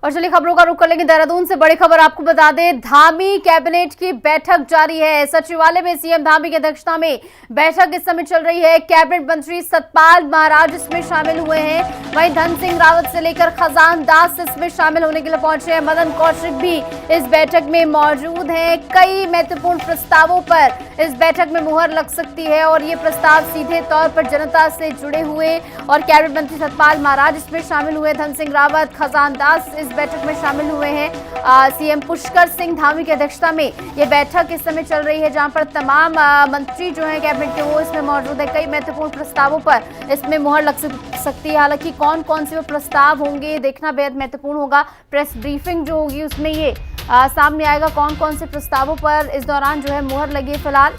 और चलिए खबरों का रुख कर लेंगे देहरादून से। बड़ी खबर आपको बता दें, धामी कैबिनेट की बैठक जारी है। सचिवालय में सीएम धामी की अध्यक्षता में बैठक इस समय चल रही है। कैबिनेट मंत्री सतपाल महाराज इसमें शामिल हुए हैं। वहीं धन सिंह रावत से लेकर खजान दास इसमें शामिल होने के लिए पहुंचे हैं। मदन कौशिक भी इस बैठक में मौजूद हैं। कई महत्वपूर्ण प्रस्तावों पर इस बैठक में मुहर लग सकती है और ये प्रस्ताव सीधे तौर पर जनता से जुड़े हुए और कैबिनेट मंत्री सतपाल महाराज इसमें शामिल हुए। धन सिंह रावत, खजान दास इस बैठक में शामिल हुए हैं। सीएम पुष्कर सिंह धामी की अध्यक्षता में ये बैठक इस समय चल रही है, जहां पर तमाम मंत्री जो हैं कैबिनेट के वो इसमें मौजूद है। कई महत्वपूर्ण प्रस्तावों पर इसमें मुहर लग सकती है। हालांकि कौन कौन से वो प्रस्ताव होंगे देखना बेहद महत्वपूर्ण होगा। प्रेस ब्रीफिंग जो होगी उसमें ये सामने आएगा कौन कौन से प्रस्तावों पर इस दौरान जो है मुहर लगी। फिलहाल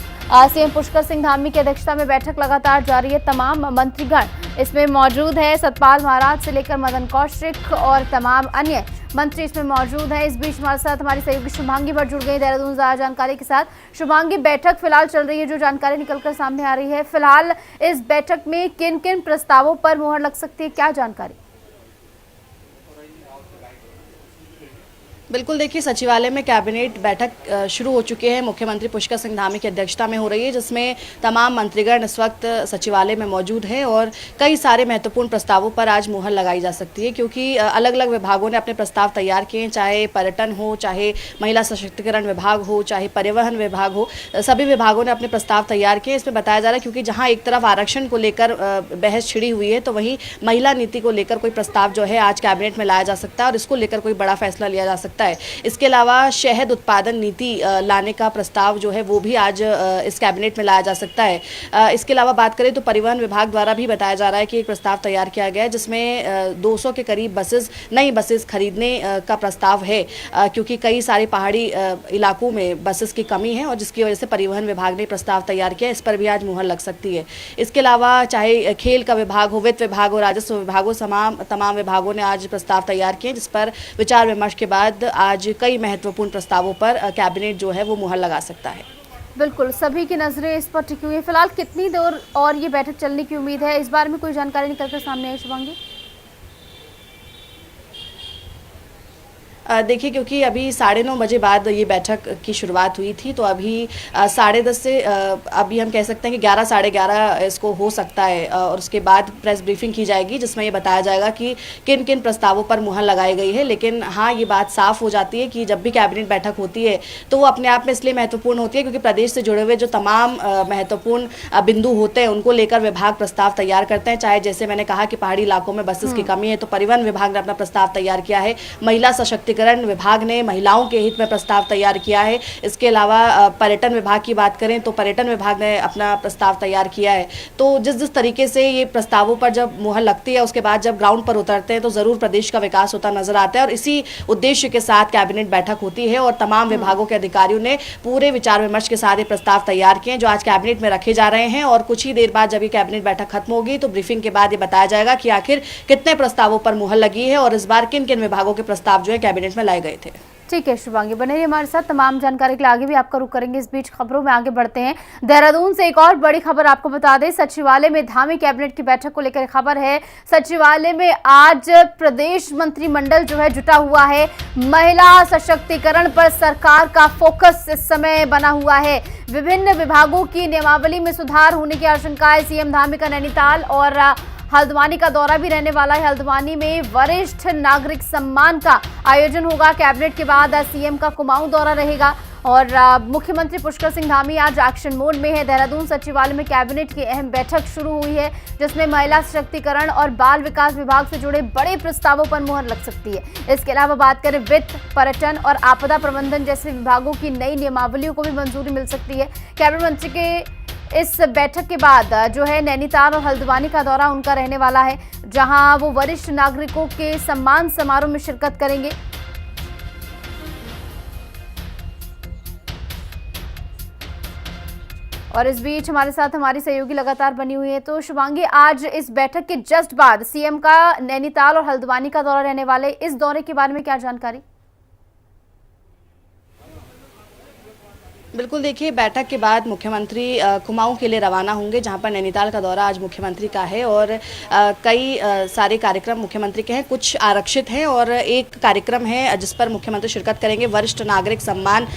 सीएम पुष्कर सिंह धामी की अध्यक्षता में बैठक लगातार जारी है। तमाम मंत्रीगण इसमें मौजूद है। सतपाल महाराज से लेकर मदन कौशिक और तमाम अन्य मंत्री इसमें मौजूद हैं। इस बीच हमारे साथ हमारी सहयोगी शुभांगी भट्ट जुड़ गई देहरादून से ज्यादा जानकारी के साथ। शुभांगी, बैठक फिलहाल चल रही है, जो जानकारी निकलकर सामने आ रही है, फिलहाल इस बैठक में किन किन प्रस्तावों पर मुहर लग सकती है, क्या जानकारी? बिल्कुल, देखिए सचिवालय में कैबिनेट बैठक शुरू हो चुकी है। मुख्यमंत्री पुष्कर सिंह धामी की अध्यक्षता में हो रही है, जिसमें तमाम मंत्रीगण इस वक्त सचिवालय में मौजूद हैं और कई सारे महत्वपूर्ण प्रस्तावों पर आज मुहर लगाई जा सकती है, क्योंकि अलग अलग विभागों ने अपने प्रस्ताव तैयार किए हैं। चाहे पर्यटन हो, चाहे महिला सशक्तिकरण विभाग हो, चाहे परिवहन विभाग हो, सभी विभागों ने अपने प्रस्ताव तैयार किए। इसमें बताया जा रहा है क्योंकि जहाँ एक तरफ आरक्षण को लेकर बहस छिड़ी हुई है, तो वहीं महिला नीति को लेकर कोई प्रस्ताव जो है आज कैबिनेट में लाया जा सकता है और इसको लेकर कोई बड़ा फैसला लिया जा सकता है। इसके अलावा शहद उत्पादन नीति लाने का प्रस्ताव जो है वो भी आज इस कैबिनेट में लाया जा सकता है। इसके अलावा बात करें तो परिवहन विभाग द्वारा भी बताया जा रहा है कि एक प्रस्ताव तैयार किया गया है, जिसमें 200 के करीब नई बसेस खरीदने का प्रस्ताव है, क्योंकि कई सारे पहाड़ी इलाकों में बसेस की कमी है और जिसकी वजह से परिवहन विभाग ने प्रस्ताव तैयार किया। इस पर भी आज मुहर लग सकती है। इसके अलावा चाहे खेल का विभाग हो, वित्त विभाग हो, राजस्व विभाग हो, तमाम विभागों ने आज प्रस्ताव तैयार किए, जिस पर विचार विमर्श के बाद आज कई महत्वपूर्ण प्रस्तावों पर कैबिनेट जो है वो मुहर लगा सकता है। बिल्कुल, सभी की नजरें इस पर टिकी हुई है। फिलहाल कितनी देर और ये बैठक चलने की उम्मीद है, इस बारे में कोई जानकारी निकलकर सामने आई शुभांगी? देखिए, क्योंकि अभी 9:30 बजे बाद ये बैठक की शुरुआत हुई थी, तो अभी 10:30 से अभी हम कह सकते हैं कि 11 साढ़े 11 इसको हो सकता है और उसके बाद प्रेस ब्रीफिंग की जाएगी, जिसमें ये बताया जाएगा कि किन किन प्रस्तावों पर मुहर लगाई गई है। लेकिन हाँ, ये बात साफ हो जाती है कि जब भी कैबिनेट बैठक होती है तो वो अपने आप में इसलिए महत्वपूर्ण होती है क्योंकि प्रदेश से जुड़े हुए जो तमाम महत्वपूर्ण बिंदु होते हैं उनको लेकर विभाग प्रस्ताव तैयार करते हैं। चाहे जैसे मैंने कहा कि पहाड़ी इलाकों में बसेस की कमी है, तो परिवहन विभाग ने अपना प्रस्ताव तैयार किया है। महिला सशक्तिकरण विभाग ने महिलाओं के हित में प्रस्ताव तैयार किया है। इसके अलावा पर्यटन विभाग की बात करें तो पर्यटन विभाग ने अपना प्रस्ताव तैयार किया है। तो जिस तरीके से ये प्रस्तावों पर जब मुहर लगती है, उसके बाद जब ग्राउंड पर उतरते हैं तो जरूर प्रदेश का विकास होता नजर आता है और इसी उद्देश्य के साथ कैबिनेट बैठक होती है और तमाम विभागों के अधिकारियों ने पूरे विचार विमर्श के साथ ये प्रस्ताव तैयार किए जो आज कैबिनेट में रखे जा रहे हैं। और कुछ ही देर बाद जब ये कैबिनेट बैठक खत्म होगी तो ब्रीफिंग के बाद ये बताया जाएगा कि आखिर कितने प्रस्तावों पर मुहर लगी है और इस बार किन किन विभागों के प्रस्ताव जो है कैबिनेट में लाए गए थे। ठीक है शुभांगी, बने रहिए हमारे साथ। तमाम जानकारी के लिए आगे भी आपका रुख करेंगे। इस बीच खबरों में आगे बढ़ते हैं। देहरादून से एक और बड़ी खबर आपको बता दें, सचिवालय में धामी कैबिनेट की बैठक को लेकर खबर है। सचिवालय में आज प्रदेश मंत्रिमंडल जो है जुटा हुआ है। महिला सशक्तिकरण पर सरकार का फोकस इस समय बना हुआ है। विभिन्न विभागों की नियमावली में सुधार होने की आशंका है। सीएम धामी का नैनीताल और हल्द्वानी का दौरा भी रहने वाला है। हल्द्वानी में वरिष्ठ नागरिक सम्मान का आयोजन होगा। कैबिनेट के बाद सीएम का कुमाऊं दौरा रहेगा और मुख्यमंत्री पुष्कर सिंह धामी आज एक्शन मोड में है। देहरादून सचिवालय में कैबिनेट की अहम बैठक शुरू हुई है, जिसमें महिला सशक्तिकरण और बाल विकास विभाग से जुड़े बड़े प्रस्तावों पर मुहर लग सकती है। इसके अलावा बात करें वित्त, पर्यटन और आपदा प्रबंधन जैसे विभागों की नई नियमावलियों को भी मंजूरी मिल सकती है। कैबिनेट मंत्री के इस बैठक के बाद जो है नैनीताल और हल्द्वानी का दौरा उनका रहने वाला है, जहां वो वरिष्ठ नागरिकों के सम्मान समारोह में शिरकत करेंगे। और इस बीच हमारे साथ हमारी सहयोगी लगातार बनी हुई है। तो शुभांगी, आज इस बैठक के जस्ट बाद सीएम का नैनीताल और हल्द्वानी का दौरा रहने वाले, इस दौरे के बारे में क्या जानकारी? बिल्कुल, देखिए बैठक के बाद मुख्यमंत्री कुमाऊं के लिए रवाना होंगे, जहां पर नैनीताल का दौरा आज मुख्यमंत्री का है और कई सारे कार्यक्रम मुख्यमंत्री के हैं, कुछ आरक्षित हैं और एक कार्यक्रम है जिस पर मुख्यमंत्री शिरकत करेंगे। वरिष्ठ नागरिक सम्मान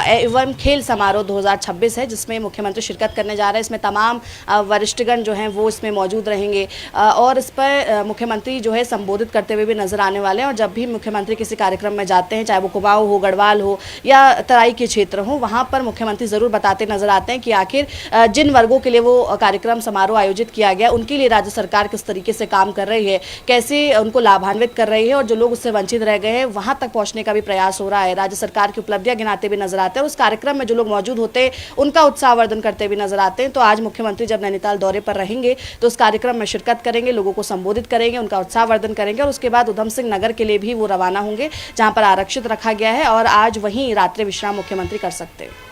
एवं खेल समारोह 2026 है, जिसमें मुख्यमंत्री शिरकत करने जा रहे हैं। इसमें तमाम वरिष्ठगण जो हैं वो इसमें मौजूद रहेंगे और इस पर मुख्यमंत्री जो है संबोधित करते हुए भी नजर आने वाले हैं। और जब भी मुख्यमंत्री किसी कार्यक्रम में जाते हैं, चाहे वो कुमाऊं हो, गढ़वाल हो या तराई के क्षेत्र हो, वहाँ पर मुख्यमंत्री ज़रूर बताते नजर आते हैं कि आखिर जिन वर्गों के लिए वो कार्यक्रम समारोह आयोजित किया गया, उनके लिए राज्य सरकार किस तरीके से काम कर रही है, कैसे उनको लाभान्वित कर रही है और जो लोग उससे वंचित रह गए हैं वहाँ तक पहुँचने का भी प्रयास हो रहा है। राज्य सरकार की उपलब्धियाँ गिनाते भी नजर आते हैं और उस कार्यक्रम में जो लोग मौजूद होते हैं उनका उत्साहवर्धन करते भी नजर आते हैं। तो आज मुख्यमंत्री जब नैनीताल दौरे पर रहेंगे तो उस कार्यक्रम में शिरकत करेंगे, लोगों को संबोधित करेंगे, उनका उत्साहवर्धन करेंगे और उसके बाद उधम सिंह नगर के लिए भी वो रवाना होंगे, जहाँ पर आरक्षित रखा गया है और आज वहीं रात्रि विश्राम मुख्यमंत्री कर सकते हैं।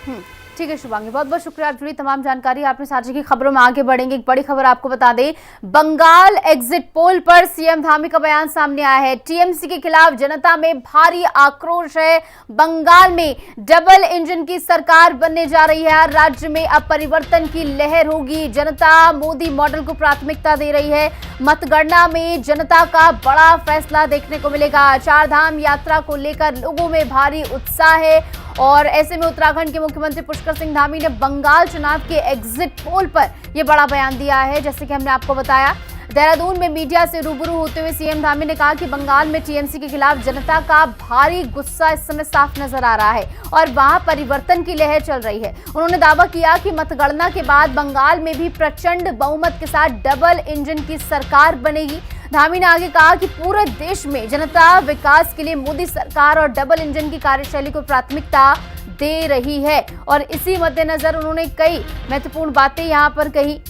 ठीक है शुभांगी, बहुत बहुत शुक्रिया। जुड़ी तमाम जानकारी आपने साझा की। खबरों में आगे बढ़ेंगे। एक बड़ी खबर आपको बता दें, बंगाल एग्जिट पोल पर सीएम धामी का बयान सामने आया है। टीएमसी के खिलाफ जनता में भारी आक्रोश है। बंगाल में डबल इंजन की सरकार बनने जा रही है। राज्य में अब परिवर्तन की लहर होगी। जनता मोदी मॉडल को प्राथमिकता दे रही है। मतगणना में जनता का बड़ा फैसला देखने को मिलेगा। चार धाम यात्रा को लेकर लोगों में भारी उत्साह है और ऐसे में उत्तराखंड के मुख्यमंत्री पुष्कर सिंह धामी ने बंगाल चुनाव के एग्जिट पोल पर यह बड़ा बयान दिया है। जैसे कि हमने आपको बताया, देहरादून में मीडिया से रूबरू होते हुए सीएम धामी ने कहा कि बंगाल में टीएमसी के खिलाफ जनता का भारी गुस्सा इस समय साफ नजर आ रहा है और वहां परिवर्तन की लहर चल रही है। उन्होंने दावा किया कि मतगणना के बाद बंगाल में भी प्रचंड बहुमत के साथ डबल इंजन की सरकार बनेगी। धामी ने आगे कहा कि पूरे देश में जनता विकास के लिए मोदी सरकार और डबल इंजन की कार्यशैली को प्राथमिकता दे रही है और इसी मद्देनजर उन्होंने कई महत्वपूर्ण बातें यहां पर कही।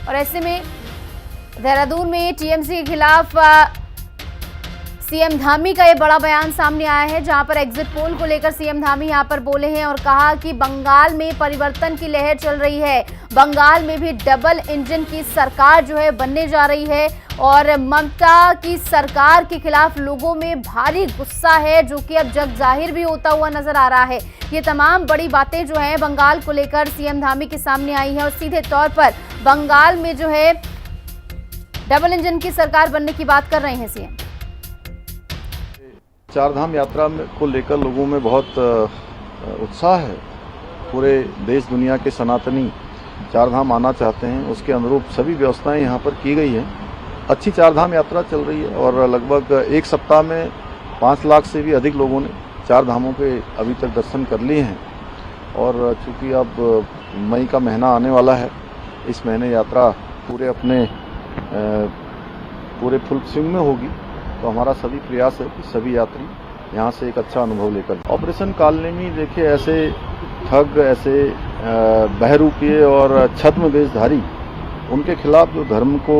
और ऐसे में देहरादून में टीएमसी के खिलाफ सीएम धामी का ये बड़ा बयान सामने आया है, जहां पर एग्जिट पोल को लेकर सीएम धामी यहां पर बोले हैं और कहा कि बंगाल में परिवर्तन की लहर चल रही है। बंगाल में भी डबल इंजन की सरकार जो है बनने जा रही है और ममता की सरकार के खिलाफ लोगों में भारी गुस्सा है, जो कि अब जग जाहिर भी होता हुआ नजर आ रहा है। ये तमाम बड़ी बातें जो हैं बंगाल को लेकर सीएम धामी के सामने आई हैं और सीधे तौर पर बंगाल में जो है डबल इंजन की सरकार बनने की बात कर रहे हैं सीएम। चारधाम यात्रा को लेकर लोगों में बहुत उत्साह है। पूरे देश दुनिया के सनातनी चारधाम आना चाहते हैं, उसके अनुरूप सभी व्यवस्थाएं यहाँ पर की गई हैं। अच्छी चारधाम यात्रा चल रही है और लगभग एक सप्ताह में 5 लाख से भी अधिक लोगों ने चार धामों के अभी तक दर्शन कर लिए हैं। और चूँकि अब मई का महीना आने वाला है, इस महीने यात्रा पूरे फुल स्विंग में होगी, तो हमारा सभी प्रयास है कि सभी यात्री यहाँ से एक अच्छा अनुभव लेकर। ऑपरेशन कालनेमी देखिए, ऐसे ठग, ऐसे बहरूपीय और छद्म वेशधारी, उनके खिलाफ जो धर्म को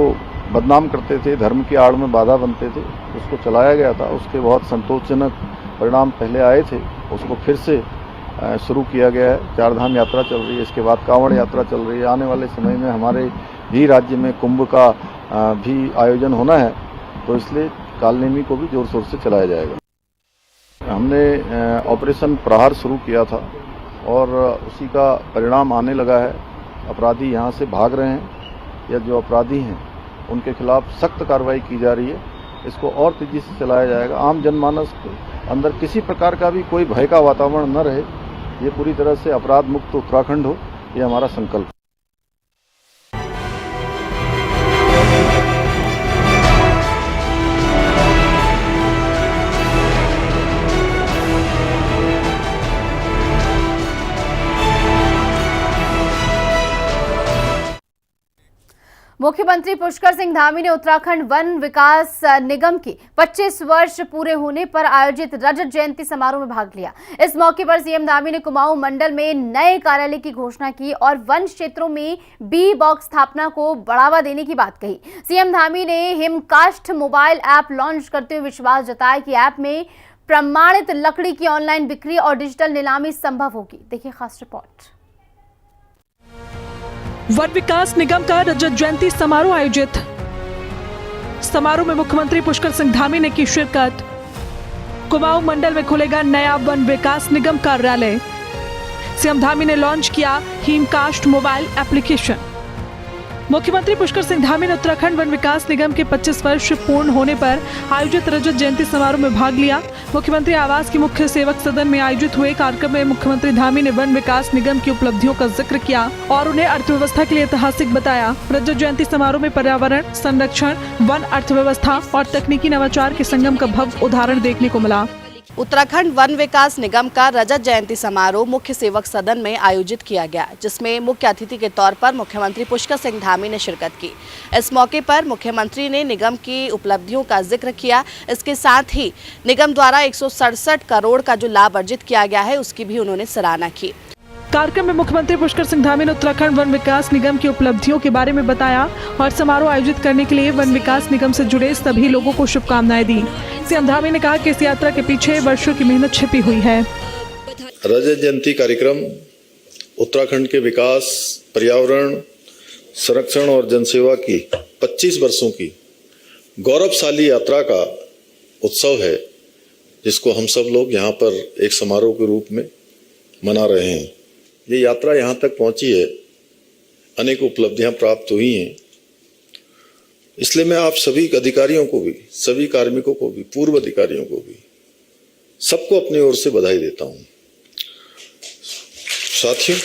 बदनाम करते थे, धर्म की आड़ में बाधा बनते थे, उसको चलाया गया था। उसके बहुत संतोषजनक परिणाम पहले आए थे, उसको फिर से शुरू किया गया है। चारधाम यात्रा चल रही है, इसके बाद कांवड़ यात्रा चल रही है। आने वाले समय में हमारे भी राज्य में कुंभ का भी आयोजन होना है, तो इसलिए कालनेमी को भी जोर शोर से चलाया जाएगा। हमने ऑपरेशन प्रहार शुरू किया था और उसी का परिणाम आने लगा है। अपराधी यहाँ से भाग रहे हैं, या जो अपराधी हैं उनके खिलाफ सख्त कार्रवाई की जा रही है। इसको और तेजी से चलाया जाएगा। आम जनमानस के अंदर किसी प्रकार का भी कोई भय का वातावरण न रहे, ये पूरी तरह से अपराध मुक्त उत्तराखंड हो, ये हमारा संकल्प है। मुख्यमंत्री पुष्कर सिंह धामी ने उत्तराखंड वन विकास निगम की 25 वर्ष पूरे होने पर आयोजित रजत जयंती समारोह में भाग लिया। इस मौके पर सीएम धामी ने कुमाऊं मंडल में नए कार्यालय की घोषणा की और वन क्षेत्रों में बी बॉक्स स्थापना को बढ़ावा देने की बात कही। सीएम धामी ने हिमकाष्ठ मोबाइल ऐप लॉन्च करते हुए विश्वास जताया कि ऐप में प्रमाणित लकड़ी की ऑनलाइन बिक्री और डिजिटल नीलामी संभव होगी। देखिए खास रिपोर्ट। वन विकास निगम का रजत जयंती समारोह आयोजित। समारोह में मुख्यमंत्री पुष्कर सिंह धामी ने की शिरकत। कुमाऊं मंडल में खुलेगा नया वन विकास निगम कार्यालय। सीएम धामी ने लॉन्च किया हिमकास्ट मोबाइल एप्लीकेशन। मुख्यमंत्री पुष्कर सिंह धामी ने उत्तराखंड वन विकास निगम के 25 वर्ष पूर्ण होने पर आयोजित रजत जयंती समारोह में भाग लिया। मुख्यमंत्री आवास के मुख्य सेवक सदन में आयोजित हुए कार्यक्रम में मुख्यमंत्री धामी ने वन विकास निगम की उपलब्धियों का जिक्र किया और उन्हें अर्थव्यवस्था के लिए ऐतिहासिक बताया। रजत जयंती समारोह में पर्यावरण संरक्षण, वन अर्थव्यवस्था और तकनीकी नवाचार के संगम का भव्य उदाहरण देखने को मिला। उत्तराखंड वन विकास निगम का रजत जयंती समारोह मुख्य सेवक सदन में आयोजित किया गया, जिसमें मुख्य अतिथि के तौर पर मुख्यमंत्री पुष्कर सिंह धामी ने शिरकत की। इस मौके पर मुख्यमंत्री ने निगम की उपलब्धियों का जिक्र किया। इसके साथ ही निगम द्वारा 167 करोड़ का जो लाभ अर्जित किया गया है उसकी भी उन्होंने सराहना की। कार्यक्रम में मुख्यमंत्री पुष्कर सिंह धामी ने उत्तराखंड वन विकास निगम की उपलब्धियों के बारे में बताया और समारोह आयोजित करने के लिए वन विकास निगम से जुड़े सभी लोगों को शुभकामनाएं दी। सीएम धामी ने कहा कि इस यात्रा के पीछे वर्षों की मेहनत छिपी हुई है। रजत जयंती कार्यक्रम उत्तराखंड के विकास, पर्यावरण संरक्षण और जनसेवा की 25 वर्षों की गौरवशाली यात्रा का उत्सव है, जिसको हम सब लोग यहाँ पर एक समारोह के रूप में मना रहे हैं। ये यात्रा यहाँ तक पहुंची है, अनेक उपलब्धियां प्राप्त हुई हैं। इसलिए मैं आप सभी अधिकारियों को भी, सभी कार्मिकों को भी, पूर्व अधिकारियों को भी, सबको अपनी ओर से बधाई देता हूं। साथियों,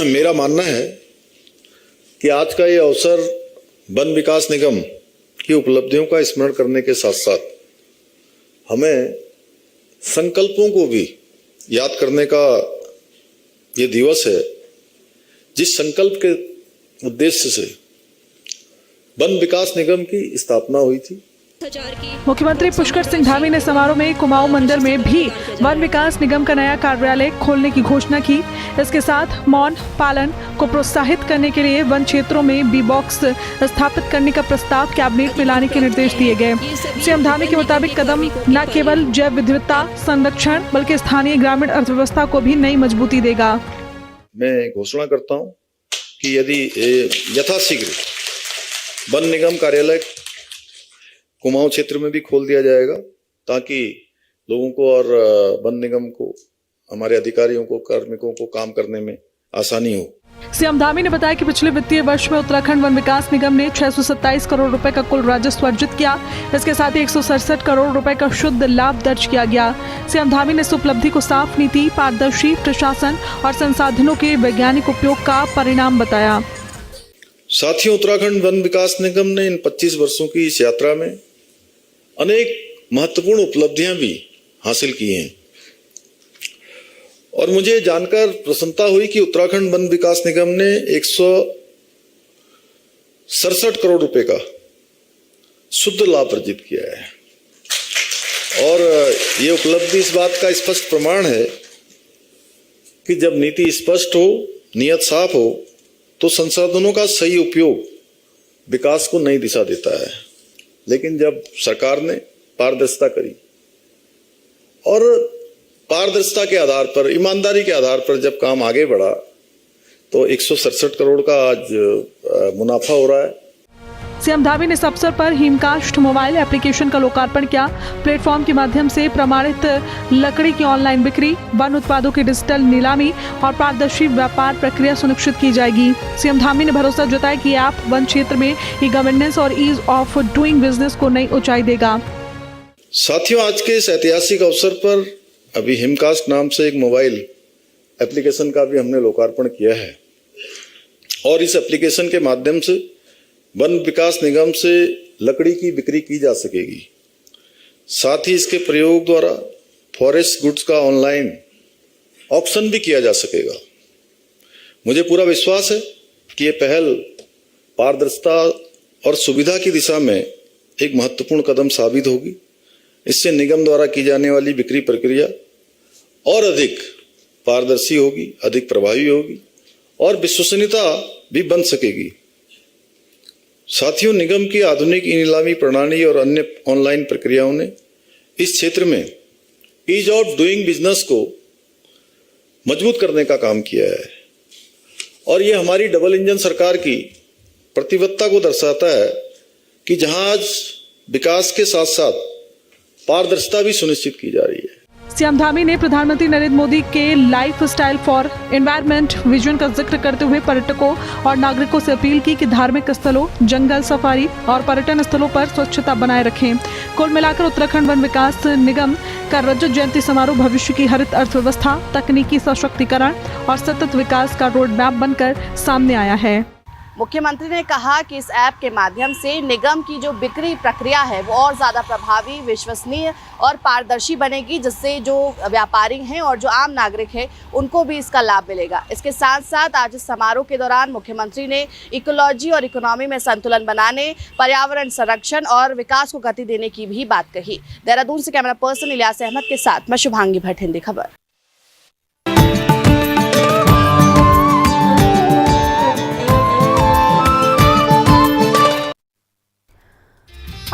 मेरा मानना है कि आज का ये अवसर वन विकास निगम की उपलब्धियों का स्मरण करने के साथ साथ हमें संकल्पों को भी याद करने का ये दिवस है, जिस संकल्प के उद्देश्य से वन विकास निगम की स्थापना हुई थी। मुख्यमंत्री पुष्कर सिंह धामी ने समारोह में कुमाऊं मंडल में भी वन विकास निगम का नया कार्यालय खोलने की घोषणा की। इसके साथ मौन पालन को प्रोत्साहित करने के लिए वन क्षेत्रों में बी बॉक्स स्थापित करने का प्रस्ताव कैबिनेट में लाने के निर्देश दिए गए। सीएम धामी के मुताबिक कदम न केवल जैव विविधता संरक्षण बल्कि स्थानीय ग्रामीण अर्थव्यवस्था को भी नई मजबूती देगा। मैं घोषणा करता हूं कि यदि यथाशीघ्र वन निगम कार्यालय कुमाऊं क्षेत्र में भी खोल दिया जाएगा, ताकि लोगों को और वन निगम को, हमारे अधिकारियों को, कार्मिकों को काम करने में आसानी हो। सीएम धामी ने बताया कि पिछले वित्तीय वर्ष में उत्तराखंड वन विकास निगम ने 627 करोड़ रुपए का कुल राजस्व अर्जित किया। इसके साथ ही 167 करोड़ रुपए का शुद्ध लाभ दर्ज किया गया। सीएम धामी ने इस उपलब्धि को साफ नीति, पारदर्शी प्रशासन और संसाधनों के वैज्ञानिक उपयोग का परिणाम बताया। साथियों, उत्तराखंड वन विकास निगम ने इन 25 वर्षों की इस यात्रा में अनेक महत्वपूर्ण उपलब्धियां भी हासिल की हैं और मुझे जानकर प्रसन्नता हुई कि उत्तराखंड वन विकास निगम ने 167 करोड़ रुपए का शुद्ध लाभ अर्जित किया है और ये उपलब्धि इस बात का स्पष्ट प्रमाण है कि जब नीति स्पष्ट हो, नियत साफ हो, तो संसाधनों का सही उपयोग विकास को नई दिशा देता है। लेकिन जब सरकार ने पारदर्शिता करी और पारदर्शिता के आधार पर, ईमानदारी के आधार पर जब काम आगे बढ़ा, तो 167 करोड़ का आज मुनाफा हो रहा है। सीएम धामी ने इस अवसर पर हिमकास्ट मोबाइल एप्लीकेशन का लोकार्पण किया। प्लेटफॉर्म के माध्यम से प्रमाणित लकड़ी की ऑनलाइन बिक्री, वन उत्पादों की डिजिटल नीलामी और पारदर्शी व्यापार प्रक्रिया सुनिश्चित की जाएगी। सीएम धामी ने भरोसा जताया कि ऐप वन क्षेत्र में ई गवर्नेंस और ईज ऑफ डूइंग बिजनेस को नई ऊंचाई देगा। साथियों, आज के इस ऐतिहासिक अवसर पर अभी हिमकास्ट नाम से एक मोबाइल एप्लीकेशन का भी हमने लोकार्पण किया है और इस एप्लीकेशन के माध्यम से वन विकास निगम से लकड़ी की बिक्री की जा सकेगी। साथ ही इसके प्रयोग द्वारा फॉरेस्ट गुड्स का ऑनलाइन ऑक्शन भी किया जा सकेगा। मुझे पूरा विश्वास है कि ये पहल पारदर्शिता और सुविधा की दिशा में एक महत्वपूर्ण कदम साबित होगी। इससे निगम द्वारा की जाने वाली बिक्री प्रक्रिया और अधिक पारदर्शी होगी, अधिक प्रभावी होगी और विश्वसनीयता भी बन सकेगी। साथियों, निगम की आधुनिक ई नीलामी प्रणाली और अन्य ऑनलाइन प्रक्रियाओं ने इस क्षेत्र में ईज ऑफ डूइंग बिजनेस को मजबूत करने का काम किया है और ये हमारी डबल इंजन सरकार की प्रतिबद्धता को दर्शाता है कि जहां आज विकास के साथ साथ पारदर्शिता भी सुनिश्चित की जा रही है। सीएम धामी ने प्रधानमंत्री नरेंद्र मोदी के life style for environment vision का जिक्र करते हुए पर्यटकों और नागरिकों से अपील की कि धार्मिक स्थलों, जंगल सफारी और पर्यटन स्थलों पर स्वच्छता बनाए रखें। कुल मिलाकर उत्तराखंड वन विकास निगम का रजत जयंती समारोह भविष्य की हरित अर्थव्यवस्था, तकनीकी सशक्तिकरण और सतत विकास का रोड मैप बनकर सामने आया है। मुख्यमंत्री ने कहा कि इस ऐप के माध्यम से निगम की जो बिक्री प्रक्रिया है वो और ज़्यादा प्रभावी, विश्वसनीय और पारदर्शी बनेगी, जिससे जो व्यापारी हैं और जो आम नागरिक हैं उनको भी इसका लाभ मिलेगा। इसके साथ साथ आज इस समारोह के दौरान मुख्यमंत्री ने इकोलॉजी और इकोनॉमी में संतुलन बनाने, पर्यावरण संरक्षण और विकास को गति देने की भी बात कही। देहरादून से कैमरा पर्सन इलियास अहमद के साथ मैं शुभांगी भट्ट, हिंदी खबर।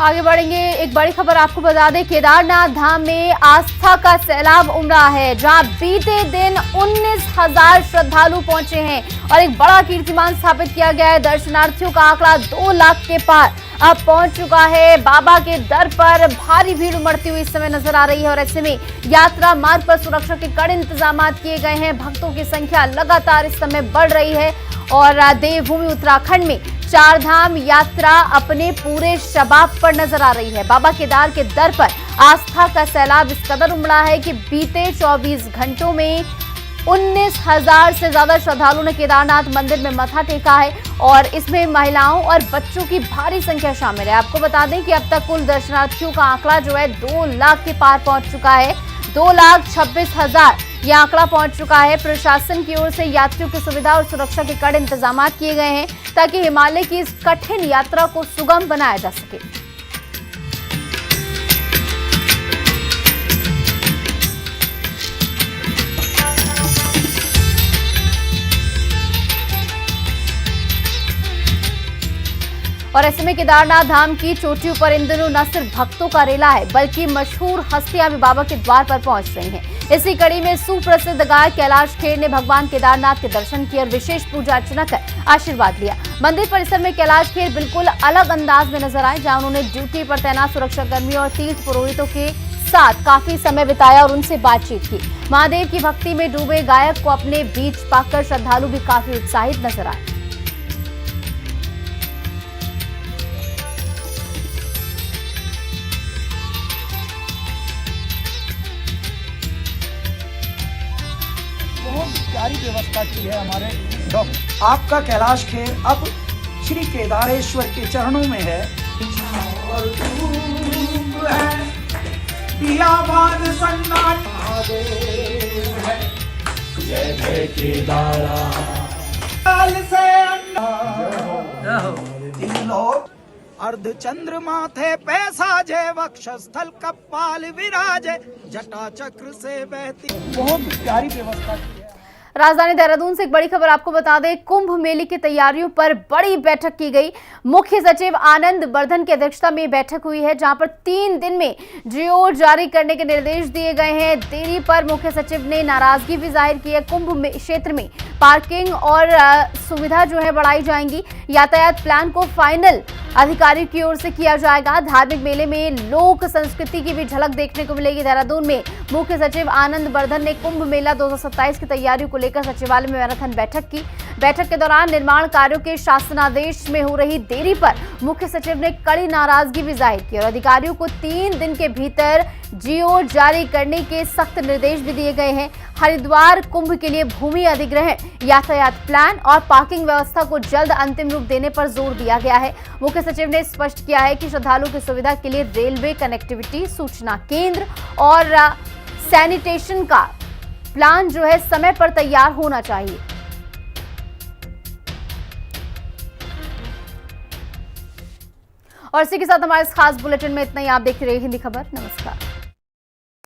आगे बढ़ेंगे, एक बड़ी खबर आपको बता दें, केदारनाथ धाम में आस्था का सैलाब उमड़ा है, जहां बीते दिन 19,000 श्रद्धालु पहुंचे हैं और एक बड़ा कीर्तिमान स्थापित किया गया है। दर्शनार्थियों का आंकड़ा 2 लाख के पार अब पहुंच चुका है। बाबा के दर पर भारी भीड़ उमड़ती हुई इस समय नजर आ रही है और ऐसे में यात्रा मार्ग पर सुरक्षा के कड़े इंतजाम किए गए हैं। भक्तों की संख्या लगातार इस समय बढ़ रही है और देवभूमि उत्तराखंड में 4 धाम यात्रा अपने पूरे शबाब पर नजर आ रही है। बाबा केदार के दर पर आस्था का सैलाब इस कदर उमड़ा है कि बीते 24 घंटों में 19,000 से ज्यादा श्रद्धालुओं ने केदारनाथ मंदिर में मत्था टेका है और इसमें महिलाओं और बच्चों की भारी संख्या शामिल है। आपको बता दें कि अब तक कुल दर्शनार्थियों का आंकड़ा जो है 2 लाख के पार पहुंच चुका है। 2,26,000 यह आंकड़ा पहुंच चुका है। प्रशासन की ओर से यात्रियों की सुविधा और सुरक्षा के कड़े इंतजाम किए गए हैं ताकि हिमालय की इस कठिन यात्रा को सुगम बनाया जा सके। और ऐसे में केदारनाथ धाम की चोटियों पर इन दिनों न सिर्फ भक्तों का रेला है बल्कि मशहूर हस्तियां भी बाबा के द्वार पर पहुंच रही हैं। इसी कड़ी में सुप्रसिद्ध गायक कैलाश खेर ने भगवान केदारनाथ के दर्शन किए और विशेष पूजा अर्चना कर आशीर्वाद लिया। मंदिर परिसर में कैलाश खेर बिल्कुल अलग अंदाज में नजर आए, जहां उन्होंने ड्यूटी पर तैनात सुरक्षाकर्मियों और तीर्थ पुरोहितों के साथ काफी समय बिताया और उनसे बातचीत की। महादेव की भक्ति में डूबे गायक को अपने बीच पाकर श्रद्धालु भी काफी उत्साहित नजर आए। बहुत प्यारी व्यवस्था की है हमारे डॉक्टर। आपका कैलाश खेर अब श्री केदारेश्वर के चरणों में है। जय जय केदारा अर्ध चंद्रमा थे पैसा जय वक्षस्थल कपाल विराजे जटा चक्र से बहती। बहुत प्यारी व्यवस्था की है। राजधानी देहरादून से एक बड़ी खबर आपको बता दें, कुंभ मेले की तैयारियों पर बड़ी बैठक की गई। मुख्य सचिव आनंद बर्धन की अध्यक्षता में बैठक हुई है, जहां पर 3 दिन में जीओ जारी करने के निर्देश दिए गए हैं। देरी पर मुख्य सचिव ने नाराजगी भी जाहिर की है। कुंभ क्षेत्र में पार्किंग और सुविधा जो है बढ़ाई जाएंगी। यातायात प्लान को फाइनल अधिकारियों की ओर से किया जाएगा। धार्मिक मेले में लोक संस्कृति की भी झलक देखने को मिलेगी। देहरादून में मुख्य सचिव आनंद बर्धन ने कुंभ मेला 2027 की तैयारियों को लेकर सचिवालय में मैराथन बैठक की। बैठक के दौरान निर्माण कार्यों के शासनादेश में हो रही देरी पर मुख्य सचिव ने कड़ी नाराजगी भी जाहिर की और अधिकारियों को 3 दिन के भीतर जीओ जारी करने के सख्त निर्देश भी दिए गए हैं। हरिद्वार कुंभ के लिए भूमि अधिग्रहण, यातायात प्लान और पार्किंग व्यवस्था को जल्द अंतिम रूप देने पर जोर दिया गया है। मुख्य सचिव ने स्पष्ट किया है कि श्रद्धालुओं की सुविधा के लिए रेलवे कनेक्टिविटी, सूचना केंद्र और सैनिटेशन का प्लान जो है समय पर तैयार होना चाहिए। और इसी के साथ हमारे इस खास बुलेटिन में इतना ही। आप देख रहे हैं हिंदी खबर। नमस्कार।